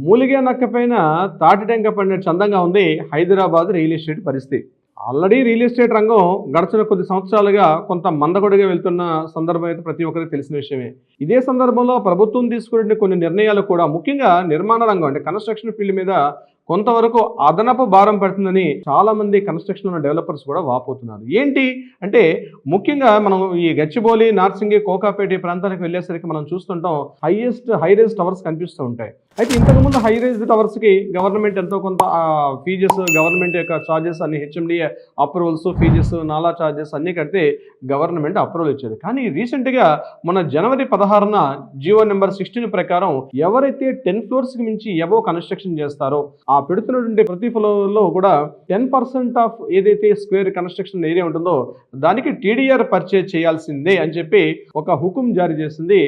మూలిగే నక్కపైన తాటిటెంక పడిన చందంగా ఉంది హైదరాబాద్ రియల్ ఎస్టేట్ పరిస్థితి. ఆల్రెడీ రియల్ ఎస్టేట్ రంగం గడిచిన కొద్ది సంవత్సరాలుగా కొంత మందకొడిగా వెళ్తున్న సందర్భం అయితే ప్రతి ఒక్కరికి తెలిసిన విషయమే. ఇదే సందర్భంలో ప్రభుత్వం తీసుకునే కొన్ని నిర్ణయాలు కూడా ముఖ్యంగా నిర్మాణ రంగం అంటే కన్స్ట్రక్షన్ ఫీల్డ్ మీద కొంతవరకు అదనపు భారం పడుతుందని చాలా మంది కన్స్ట్రక్షన్ ఉన్న డెవలపర్స్ కూడా వాపోతున్నారు. ఏంటి అంటే ముఖ్యంగా మనం ఈ గచ్చిబౌలి, నార్సింగి, కోకాపేట ఈ ప్రాంతానికి వెళ్ళేసరికి మనం చూస్తుంటాం హై రైజ్ టవర్స్ కనిపిస్తూ ఉంటాయి. అయితే ఇంతకుముందు హై రైజ్ టవర్స్కి గవర్నమెంట్ ఎంతో కొంత ఫీజెస్, గవర్నమెంట్ యొక్క ఛార్జెస్ అన్ని హెచ్ఎండిఏ అప్రూవల్స్, ఫీజెస్, నాలా ఛార్జెస్ అన్నీ కడితే గవర్నమెంట్ అప్రూవల్ ఇచ్చేది. కానీ రీసెంట్గా మన జనవరి 16న జియో నెంబర్ 16 ప్రకారం ఎవరైతే 10 ఫ్లోర్స్కి మించి ఎబో కన్స్ట్రక్షన్ చేస్తారో ఆ పెడుతున్నటువంటి ప్రతి ఫ్లోర్లో కూడా 10% ఆఫ్ ఏదైతే స్క్వేర్ కన్స్ట్రక్షన్ ఏరియా ఉంటుందో దానికి టీడీఆర్ పర్చేజ్ చేయాల్సిందే అని చెప్పి ఒక హుకుం జారీ చేసింది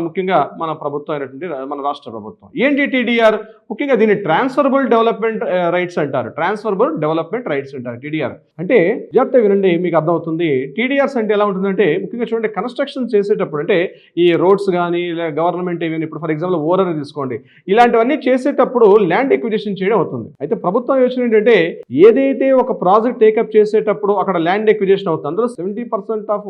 ముఖ్యంగా మన ప్రభుత్వం అయినటువంటి మన రాష్ట్ర ప్రభుత్వం. ఏంటి టీడీఆర్? ముఖ్యంగా దీన్ని ట్రాన్స్ఫరబుల్ డెవలప్మెంట్ రైట్స్ అంటారు. టీడీఆర్ అంటే జాగ్రత్త వినండి, మీకు అర్థమవుతుంది. టీడీఆర్స్ అంటే ఎలా ఉంటుందంటే ముఖ్యంగా చూడండి, కన్స్ట్రక్షన్ చేసేటప్పుడు అంటే ఈ రోడ్స్ కానీ గవర్నమెంట్ ఏమైనా ఇప్పుడు ఫర్ ఎగ్జాంపుల్ ఓరర్ తీసుకోండి, ఇలాంటివన్నీ చేసేటప్పుడు ల్యాండ్ ఎక్విజిషన్ చేయడం అవుతుంది. అయితే ప్రభుత్వం యోచన ఏంటంటే ఏదైతే ఒక ప్రాజెక్ట్ టేకప్ చేసేటప్పుడు అక్కడ ల్యాండ్ ఎక్విజిషన్ అవుతుంది, అందులో 70% ఆఫ్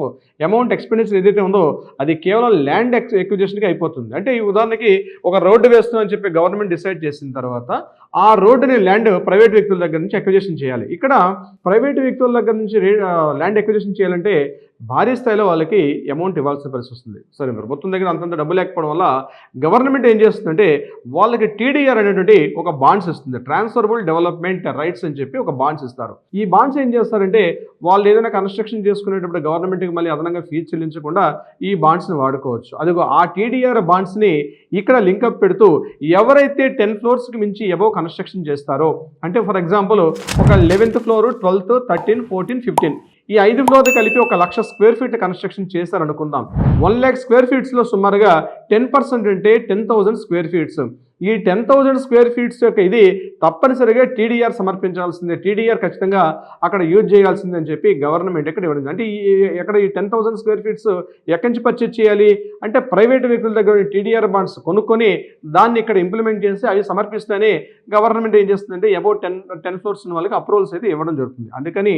అమౌంట్ ఎక్స్పెండిచర్ ఏదైతే ఉందో అది కేవలం ల్యాండ్ ఎక్విజిషన్కి అయిపోతుంది. అంటే ఈ ఉదాహరణకి ఒక రోడ్డు వేస్తుందని చెప్పి గవర్నమెంట్ డిసైడ్ చేసిన తర్వాత ఆ రోడ్డుని ల్యాండ్ ప్రైవేట్ వ్యక్తుల దగ్గర నుంచి ఎక్విజిషన్ చేయాలి. ఇక్కడ ప్రైవేట్ వ్యక్తుల దగ్గర నుంచి ల్యాండ్ ఎక్విజిషన్ చేయాలంటే భారీ స్థాయిలో వాళ్ళకి అమౌంట్ ఇవ్వాల్సిన పరిస్థితి వస్తుంది. సరే, ప్రభుత్వం దగ్గర అంతంత డబ్బు లేకపోవడం వల్ల గవర్నమెంట్ ఏం చేస్తుందంటే వాళ్ళకి టీడీఆర్ అనేటువంటి ఒక బాండ్స్ ఇస్తుంది. ట్రాన్స్ఫరబుల్ డెవలప్మెంట్ రైట్స్ అని చెప్పి ఒక బాండ్స్ ఇస్తారు. ఈ బాండ్స్ ఏం చేస్తారంటే వాళ్ళు ఏదైనా కన్స్ట్రక్షన్ చేసుకునేటప్పుడు గవర్నమెంట్కి మళ్ళీ అదనంగా ఫీజు చెల్లించకుండా ఈ బాండ్స్ని వాడుకోవచ్చు. అదిగో ఆ టీడీఆర్ బాండ్స్ని ఇక్కడ లింకప్ పెడుతూ ఎవరైతే 10 ఫ్లోర్స్కి మించి ఎబో కన్స్ట్రక్షన్ చేస్తారో అంటే ఫర్ ఎగ్జాంపుల్ ఒక 11th ఫ్లోర్, 12th, 13, 14, 15 ఈ 5 ఫ్లోర్లు కలిపి 1,00,000 స్క్వేర్ ఫీట్ కన్స్ట్రక్షన్ చేశారనుకుందాం. 1,00,000 స్క్వేర్ ఫీట్స్లో సుమారుగా 10% అంటే 10,000 స్క్వేర్ ఫీట్స్. ఈ 10,000 స్క్వేర్ ఫీట్స్ యొక్క ఇది తప్పనిసరిగా టీడీఆర్ సమర్పించాల్సిందే, టీడీఆర్ ఖచ్చితంగా అక్కడ యూజ్ చేయాల్సిందే అని చెప్పి గవర్నమెంట్ ఇక్కడ ఇవ్వడం. అంటే ఎక్కడ ఈ 10,000 స్క్వేర్ ఫీట్స్ ఎక్కడి నుంచి పర్చేజ్ చేయాలి అంటే ప్రైవేట్ వ్యక్తుల దగ్గర టీడీఆర్ బాండ్స్ కొనుక్కొని దాన్ని ఇక్కడ ఇంప్లిమెంట్ చేసి అవి సమర్పిస్తేనే గవర్నమెంట్ ఏం చేస్తుందంటే అబౌట్ 10 ఫ్లోర్స్ ఉన్న వాళ్ళకి అప్రూవల్స్ అయితే ఇవ్వడం జరుగుతుంది. అందుకని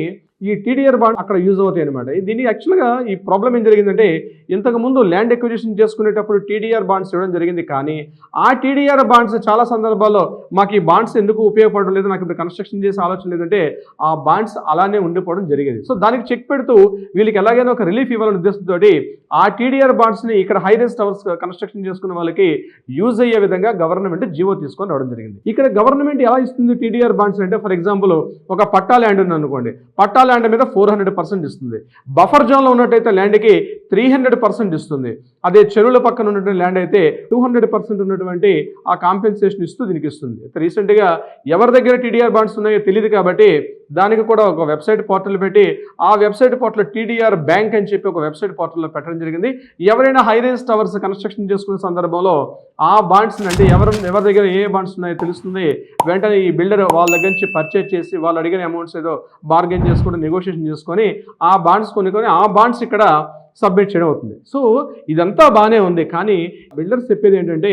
ఈ టీడీఆర్ బాండ్ అక్కడ యూజ్ అవుతాయి అనమాట. దీన్ని యాక్చువల్గా ఈ ప్రాబ్లం ఏం జరిగిందంటే ఇంతకుముందు ల్యాండ్ ఎక్విజిషన్ చేసుకునేటప్పుడు టీడీఆర్ బాండ్స్ ఇవ్వడం జరిగింది. కానీ ఆ టీడీఆర్ బాండ్స్ చాలా సందర్భాల్లో మాకు ఈ బాండ్స్ ఎందుకు ఉపయోగపడడం లేదు, నాకు ఇప్పుడు కన్స్ట్రక్షన్ చేసే ఆలోచన లేదంటే ఆ బాండ్స్ అలానే ఉండిపోవడం జరిగేది. సో దానికి చెక్ పెడుతూ వీళ్ళకి ఎలాగైనా ఒక రిలీఫ్ ఇవ్వాలనే ఉద్దేశంతో ఆ టీడీఆర్ బాండ్స్ని ఇక్కడ హై రైజ్ టవర్స్ కన్స్ట్రక్షన్ చేసుకున్న వాళ్ళకి యూజ్ అయ్యే విధంగా గవర్నమెంట్ జీవో తీసుకొని రావడం జరిగింది. ఇక్కడ గవర్నమెంట్ ఎలా ఇస్తుంది టీడీఆర్ బాండ్స్ అంటే ఫర్ ఎగ్జాంపుల్ ఒక పట్టా ల్యాండ్ ఉంది అనుకోండి, పట్టా ల్యాండ్ మీద 400% ఇస్తుంది. బఫర్ జోన్లో ఉన్నట్టయితే ల్యాండ్కి 300% ఇస్తుంది. అదే చెరువుల పక్కన ఉన్నటువంటి ల్యాండ్ అయితే 200% ఉన్నటువంటి ఆ కాంపెన్సేషన్ ఇస్తూ దీనికి ఇస్తుంది. రీసెంట్గా ఎవరి దగ్గర టీడీఆర్ బాండ్స్ ఉన్నాయో తెలియదు కాబట్టి దానికి కూడా ఒక వెబ్సైట్ పోర్టల్ పెట్టి ఆ వెబ్సైట్ పోర్టల్ టీడీఆర్ బ్యాంక్ అని చెప్పి ఒక వెబ్సైట్ పోర్టల్లో పెట్టడం జరిగింది. ఎవరైనా హై రైజ్ టవర్స్ కన్స్ట్రక్షన్ చేసుకునే సందర్భంలో ఆ బాండ్స్ అంటే ఎవరి దగ్గర ఏ బాండ్స్ ఉన్నాయో తెలుస్తుంది. వెంటనే ఈ బిల్డర్ వాళ్ళ దగ్గర నుంచి పర్చేజ్ చేసి వాళ్ళు అడిగిన అమౌంట్స్ ఏదో బార్గెన్ చేసుకొని నెగోషియేషన్ చేసుకొని ఆ బాండ్స్ కొనుక్కొని ఆ బాండ్స్ ఇక్కడ సబ్మిట్ చేయడం అవుతుంది. సో ఇదంతా బాగానే ఉంది. కానీ బిల్డర్స్ చెప్పేది ఏంటంటే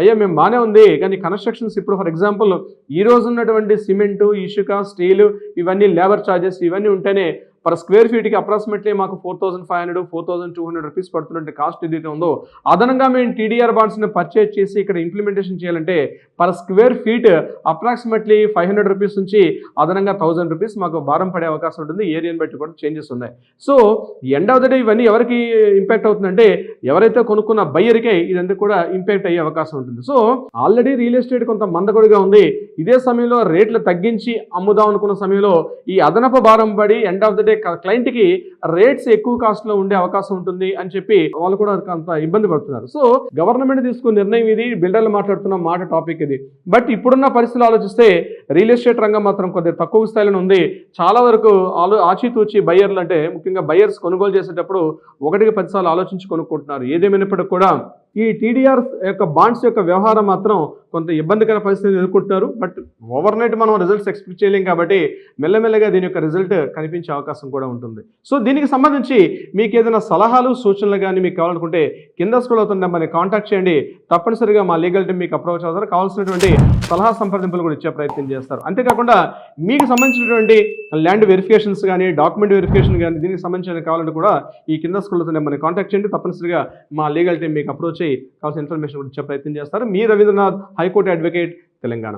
అయ్యా మేము బాగానే ఉంది కానీ కన్స్ట్రక్షన్స్ ఇప్పుడు ఫర్ ఎగ్జాంపుల్ ఈ రోజు ఉన్నటువంటి సిమెంటు, ఇసుక, స్టీలు ఇవన్నీ లేబర్ ఛార్జెస్ ఇవన్నీ ఉంటేనే పర్ స్క్వేర్ ఫీట్కి అప్రాక్సిమేట్లీ మాకు 4,500, 4,200 రూపీస్ పడుతున్నట్టు కాస్ట్ ఏదైతే ఉందో అదనంగా మేము టీడీఆర్ బాండ్స్ని పర్చేజ్ చేసి ఇక్కడ ఇంప్లిమెంటేషన్ చేయాలంటే per square feet approximately 500 rupees నుంచి అదనంగా 1,000 రూపీస్ మాకు భారం పడే అవకాశం ఉంటుంది. ఏరియాని బట్టి కూడా చేంజెస్ ఉన్నాయి. So end of the day ఇవన్నీ ఎవరికి ఇంపాక్ట్ అవుతుందంటే ఎవరైతే కొనుక్కున్న బయ్యర్కే ఇదంతా కూడా ఇంపాక్ట్ అయ్యే అవకాశం ఉంటుంది. సో ఆల్రెడీ రియల్ ఎస్టేట్ కొంత మందకొడిగా ఉంది. ఇదే సమయంలో రేట్లు తగ్గించి అమ్ముదాం అనుకున్న సమయంలో ఈ అదనపు భారం పడి ఎండ్ ఆఫ్ ద డే క్లయింట్కి రేట్స్ ఎక్కువ కాస్ట్లో ఉండే అవకాశం ఉంటుంది అని చెప్పి వాళ్ళు కూడా అంత ఇబ్బంది పడుతున్నారు. సో గవర్నమెంట్ తీసుకున్న నిర్ణయం ఇది, బిల్డర్లు మాట్లాడుతున్న మాట టాపిక్ ఇది. బట్ ఇప్పుడున్న పరిస్థితులు ఆలోచిస్తే రియల్ ఎస్టేట్ రంగం మాత్రం కొద్దిగా తక్కువ స్థాయిలో ఉంది. చాలా వరకు ఆచితూచి బయ్యర్లు అంటే ముఖ్యంగా బయ్యర్స్ కొనుగోలు చేసేటప్పుడు 1కి 10 సార్లు ఆలోచించి కొనుక్కుంటున్నారు. ఏదేమైనప్పటికీ కూడా ఈ టీడీఆర్ యొక్క బాండ్స్ యొక్క వ్యవహారం మాత్రం కొంత ఇబ్బందికర పరిస్థితిని ఎదుర్కొంటున్నారు. బట్ ఓవర్ నైట్ మనం రిజల్ట్స్ ఎక్స్పెక్ట్ చేయలేం కాబట్టి మెల్లమెల్లగా దీని యొక్క రిజల్ట్ కనిపించే అవకాశం కూడా ఉంటుంది. సో దీనికి సంబంధించి మీకు ఏదైనా సలహాలు సూచనలు కానీ మీకు కావాలనుకుంటే కింద స్క్రోల్ అవుతున్న నెంబర్ని కాంటాక్ట్ చేయండి. తప్పనిసరిగా మా లీగల్ టీం మీకు అప్రోచ్ అవుతారు. కావాల్సినటువంటి సలహా సంప్రదింపులు కూడా ఇచ్చే ప్రయత్నం చేస్తారు. అంతేకాకుండా మీకు సంబంధించినటువంటి ల్యాండ్ వెరిఫికేషన్స్ కానీ డాక్యుమెంట్ వెరిఫికేషన్ కానీ దీనికి సంబంధించిన కావాలంటే కూడా ఈ కింద స్క్రోల్ అవుతున్న నెంబర్ని కాంటాక్ట్ చేయండి. తప్పనిసరిగా మా లీగల్ టీం మీకు అప్రోచ్ అయ్యి కావాల్సిన ఇన్ఫర్మేషన్ కూడా ఇచ్చే ప్రయత్నం చేస్తారు. మీ రవీంద్రనాథ్, హైకోర్టు అడ్వకేట్, తెలంగాణ.